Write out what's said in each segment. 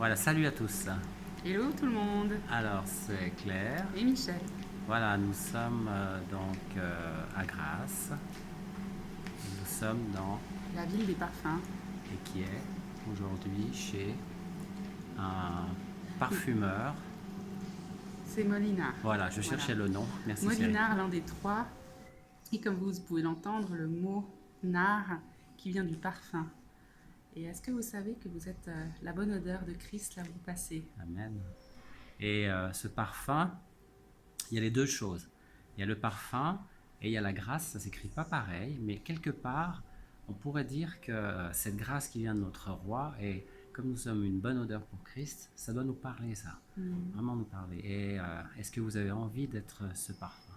Voilà, salut à tous. Hello tout le monde. Alors, c'est Claire. Et Michel. Voilà, nous sommes à Grasse. Nous sommes dans, La ville des parfums. et qui est aujourd'hui chez un parfumeur. C'est Molinard. Voilà, je cherchais le nom. Merci chérie. Molinard, l'un des trois. Et comme vous pouvez l'entendre, le mot nard qui vient du parfum. Et est-ce que vous savez que vous êtes la bonne odeur de Christ là où vous passez? Amen. Et ce parfum, il y a les deux choses. Il y a le parfum et il y a la grâce, ça s'écrit pas pareil, mais quelque part, on pourrait dire que cette grâce qui vient de notre roi, et comme nous sommes une bonne odeur pour Christ, ça doit nous parler ça, vraiment nous parler. Et est-ce que vous avez envie d'être ce parfum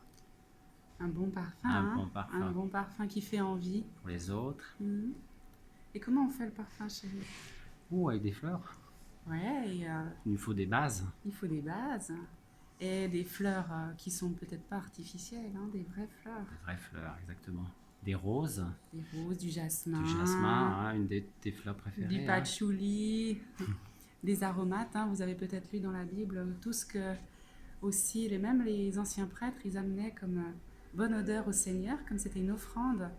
Un bon parfum. Un bon parfum. Un bon parfum qui fait envie. pour les autres? Et comment on fait le parfum, chérie? Ou avec des fleurs? Ouais, et, Il nous faut des bases. il faut des bases. Et des fleurs qui sont peut-être pas artificielles, hein, des vraies fleurs. Des vraies fleurs, exactement. Des roses, Des roses, du jasmin. du jasmin, hein, une des tes fleurs préférées. Du patchouli, des aromates. Hein, vous avez peut-être lu dans la Bible tout ce que aussi, même les anciens prêtres, ils amenaient comme bonne odeur au Seigneur, comme c'était une offrande.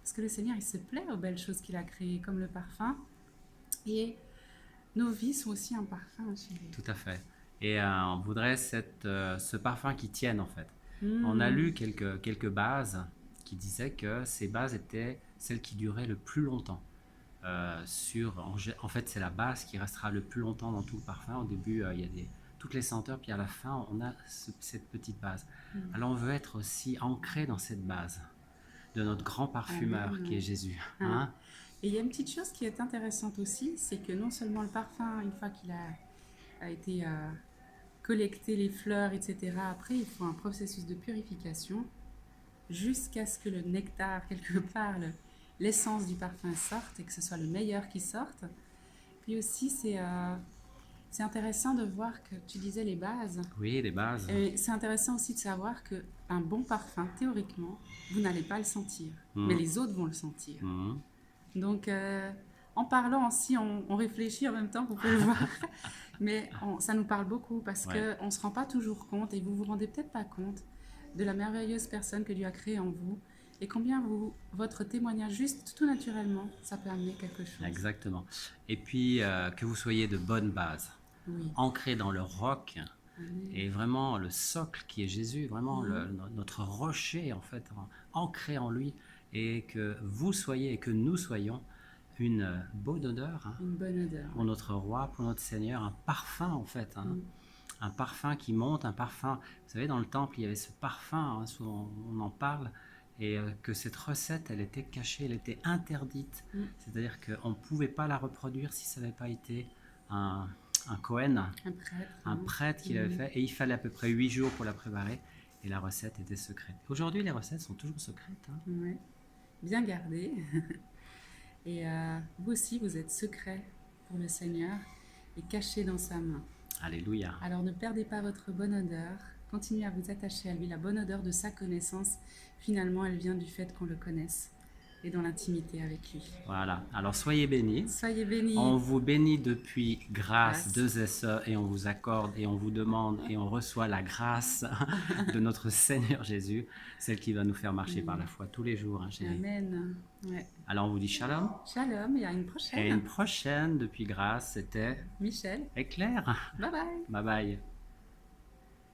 Parce que le Seigneur, il se plaît aux belles choses qu'il a créées, comme le parfum. Et nos vies sont aussi un parfum, chérie. Tout à fait. Et on voudrait ce parfum qui tienne en fait. On a lu quelques bases qui disaient que ces bases étaient celles qui duraient le plus longtemps. En fait, c'est la base qui restera le plus longtemps dans tout le parfum. Au début, il y a toutes les senteurs, puis à la fin, on a cette petite base. Alors, on veut être aussi ancré dans cette base de notre grand parfumeur qui est Jésus. Hein? Et il y a une petite chose qui est intéressante aussi, c'est que non seulement le parfum, une fois qu'il a été collecté, les fleurs, etc., après, il faut un processus de purification jusqu'à ce que le nectar, quelque part, l'essence du parfum sorte et que ce soit le meilleur qui sorte. Puis aussi, c'est intéressant de voir que tu disais les bases. Oui, les bases. Et c'est intéressant aussi de savoir qu'un bon parfum, théoriquement, vous n'allez pas le sentir, mais les autres vont le sentir. Donc, en parlant aussi, on réfléchit en même temps, vous pouvez le voir, mais ça nous parle beaucoup parce qu'on ne se rend pas toujours compte et vous vous rendez peut-être pas compte de la merveilleuse personne que Dieu a créée en vous et combien votre témoignage juste tout naturellement, ça peut amener quelque chose. Exactement. Et puis, que vous soyez de bonnes bases, ancrés dans le roc, et vraiment le socle qui est Jésus, vraiment notre rocher en fait, ancré en lui, et que vous soyez et que nous soyons une bonne odeur, une bonne odeur pour notre roi, pour notre Seigneur, un parfum en fait, un parfum qui monte, un parfum. Vous savez, dans le temple, il y avait ce parfum, souvent on en parle, et que cette recette, elle était cachée, elle était interdite. C'est-à-dire qu'on ne pouvait pas la reproduire si ça n'avait pas été un Cohen, un prêtre qui l'avait fait, et il fallait à peu près 8 jours pour la préparer, et la recette était secrète. Aujourd'hui, les recettes sont toujours secrètes. Ouais. Bien gardées. Et vous aussi, vous êtes secret pour le Seigneur et caché dans sa main. Alléluia. Alors ne perdez pas votre bonne odeur, continuez à vous attacher à lui. La bonne odeur de sa connaissance, finalement, elle vient du fait qu'on le connaisse et dans l'intimité avec lui. Voilà, alors soyez bénis. Soyez bénis. On vous bénit depuis grâce 2SE, et on vous accorde et on vous demande et on reçoit la grâce de notre Seigneur Jésus, celle qui va nous faire marcher par la foi tous les jours. Chérie. Amen. Ouais. Alors on vous dit shalom. Shalom, et à une prochaine. Et une prochaine depuis grâce, c'était Michel et Claire. Bye bye. Bye bye.